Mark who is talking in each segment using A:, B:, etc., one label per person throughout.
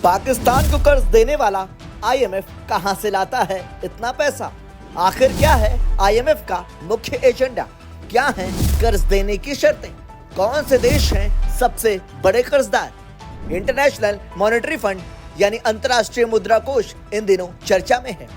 A: पाकिस्तान को कर्ज देने वाला आईएमएफ कहां से लाता है इतना पैसा? आखिर क्या है आईएमएफ का मुख्य एजेंडा? क्या है कर्ज देने की शर्तें? कौन से देश हैं सबसे बड़े कर्जदार? इंटरनेशनल मॉनेटरी फंड यानी अंतर्राष्ट्रीय मुद्रा कोष इन दिनों चर्चा में है।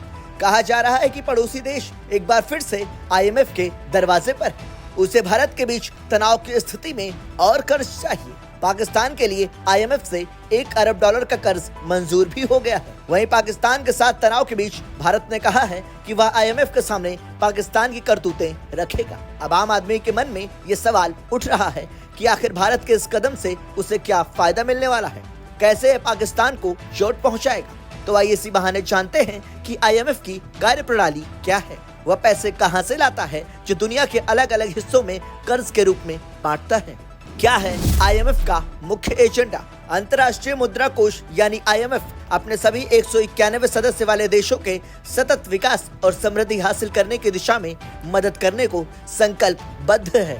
A: कहा जा रहा है कि पड़ोसी देश एक बार फिर से आईएमएफ के दरवाजे पर है। उसे भारत के बीच तनाव की स्थिति में और कर्ज चाहिए। पाकिस्तान के लिए आईएमएफ से $1 अरब का कर्ज मंजूर भी हो गया है। वहीं पाकिस्तान के साथ तनाव के बीच भारत ने कहा है कि वह आईएमएफ के सामने पाकिस्तान की करतूतें रखेगा। अब आम आदमी के मन में ये सवाल उठ रहा है कि आखिर भारत के इस कदम से उसे क्या फायदा मिलने वाला है, कैसे पाकिस्तान को चोट पहुंचाएगा। तो आइए इसी बहाने जानते हैं कि आईएमएफ की कार्यप्रणाली क्या है, वह पैसे कहां से लाता है जो दुनिया के अलग अलग हिस्सों में कर्ज के रूप में बांटता है। क्या है आईएमएफ का मुख्य एजेंडा? अंतर्राष्ट्रीय मुद्रा कोष यानी आईएमएफ अपने सभी 191 सदस्य वाले देशों के सतत विकास और समृद्धि हासिल करने की दिशा में मदद करने को संकल्पबद्ध है।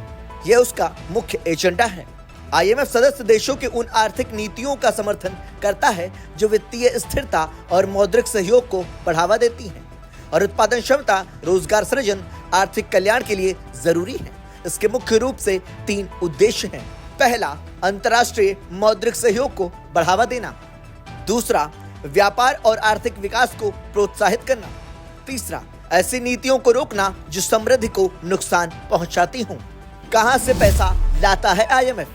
A: यह उसका मुख्य एजेंडा है। आईएमएफ सदस्य देशों के उन आर्थिक नीतियों का समर्थन करता है जो वित्तीय स्थिरता और मौद्रिक सहयोग को बढ़ावा देती हैं और उत्पादन क्षमता, रोजगार सृजन, आर्थिक कल्याण के लिए जरूरी है। इसके मुख्य रूप से 3 उद्देश्य हैं। पहला, अंतर्राष्ट्रीय मौद्रिक सहयोग को बढ़ावा देना। दूसरा, व्यापार और आर्थिक विकास को प्रोत्साहित करना। तीसरा, ऐसी नीतियों को रोकना जो समृद्धि को नुकसान पहुंचाती हों। कहां से पैसा लाता है आईएमएफ?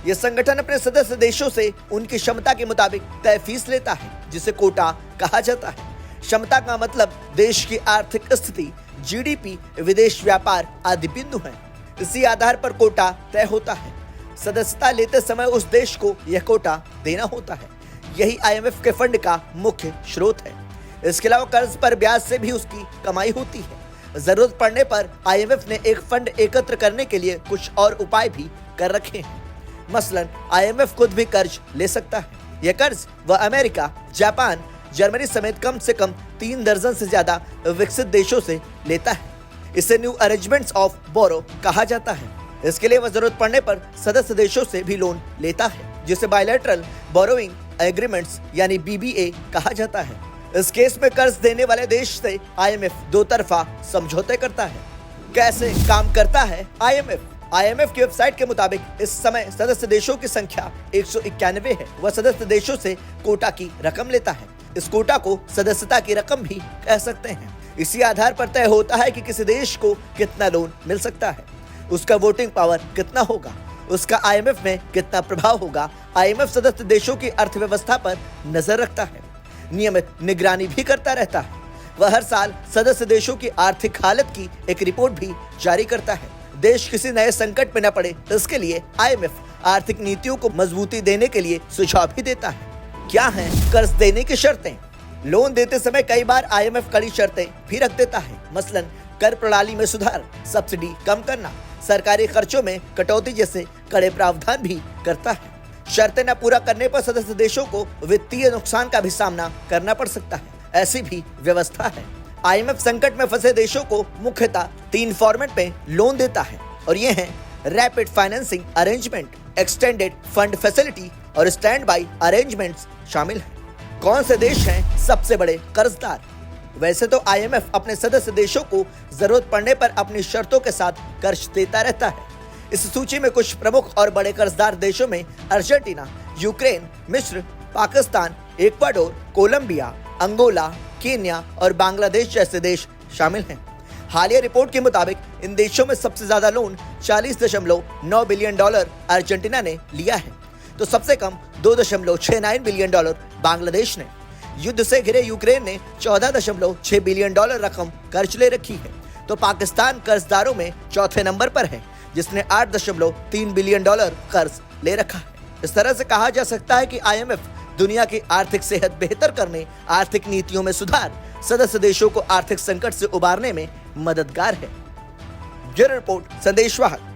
A: यह संगठन अपने सदस्य देशों से उनकी क्षमता के मुताबिक तय फीस लेता है, जिसे कोटा कहा जाता है। क्षमता का मतलब देश की आर्थिक स्थिति, जीडीपी, विदेश व्यापार आदि बिंदु हैं। इसी आधार पर कोटा तय होता है। सदस्यता लेते समय उस देश को यह कोटा देना होता है। यही आईएमएफ के फंड का मुख्य स्रोत है। इसके अलावा कर्ज पर ब्याज से भी उसकी कमाई होती है। जरूरत पड़ने पर आईएमएफ ने एक फंड एकत्र करने के लिए कुछ और उपाय भी कर रखे हैं। मसलन आईएमएफ खुद भी कर्ज ले सकता है। यह कर्ज वह अमेरिका, जापान, जर्मनी समेत कम से कम 3 दर्जन से ज्यादा विकसित देशों से लेता है। इसे न्यू अरेंजमेंट्स ऑफ बोरो कहा जाता है। इसके लिए वह जरूरत पड़ने पर सदस्य देशों से भी लोन लेता है, जिसे बायलैटरल बोरोइंग एग्रीमेंट्स यानी बीबीए कहा जाता है। इस केस में कर्ज देने वाले देश से आईएमएफ 2 तरफा समझौते करता है। कैसे काम करता है आईएमएफ? आईएमएफ की वेबसाइट के मुताबिक इस समय सदस्य देशों की संख्या 191 है। वह सदस्य देशों से कोटा की रकम लेता है। इस कोटा को सदस्यता की रकम भी कह सकते हैं। इसी आधार पर तय होता है कि किसी देश को कितना लोन मिल सकता है, उसका वोटिंग पावर कितना होगा, उसका आईएमएफ में कितना प्रभाव होगा। आईएमएफ सदस्य देशों की अर्थव्यवस्था पर नजर रखता है, नियमित निगरानी भी करता रहता है। वह हर साल सदस्य देशों की आर्थिक हालत की एक रिपोर्ट भी जारी करता है। देश किसी नए संकट में न पड़े, इसके लिए आईएमएफ आर्थिक नीतियों को मजबूती देने के लिए सुझाव भी देता है। क्या है कर्ज देने की शर्तें? लोन देते समय कई बार आईएमएफ कड़ी शर्तें भी रख देता है। मसलन कर प्रणाली में सुधार, सब्सिडी कम करना, सरकारी खर्चों में कटौती जैसे कड़े प्रावधान भी करता है। शर्तें न पूरा करने पर सदस्य देशों को वित्तीय नुकसान का भी सामना करना पड़ सकता है। ऐसी भी व्यवस्था है। आईएमएफ संकट में फंसे देशों को मुख्यतः 3 फॉर्मेट में लोन देता है और ये हैं rapid financing arrangement, extended fund facility और स्टैंड बाई अरेंजमेंट्स शामिल हैं। कौन से देश हैं सबसे बड़े कर्जदार? वैसे तो आईएमएफ अपने सदस्य देशों को जरूरत पड़ने पर अपनी शर्तों के साथ कर्ज देता रहता है। इस सूची में कुछ प्रमुख और बड़े कर्जदार देशों में अर्जेंटीना, यूक्रेन, मिस्र, Pakistan, Ecuador, Colombia, Angola, Kenya और बांग्लादेश जैसे देश शामिल हैं। हालिया रिपोर्ट के मुताबिक इन देशों में सबसे ज्यादा लोन $40.9 बिलियन अर्जेंटीना ने लिया है, तो सबसे कम $2.69 बिलियन बांग्लादेश ने। युद्ध से घिरे यूक्रेन ने $14.6 बिलियन रकम कर्ज ले रखी है, तो पाकिस्तान कर्जदारों में चौथे नंबर पर है, जिसने $8.3 बिलियन कर्ज ले रखा है। इस तरह से कहा जा सकता है कि आईएमएफ दुनिया की आर्थिक सेहत बेहतर करने, आर्थिक नीतियों में सुधार, सदस्य देशों को आर्थिक संकट से उबारने में मददगार है। ब्यूरो रिपोर्ट, संदेश वाहक।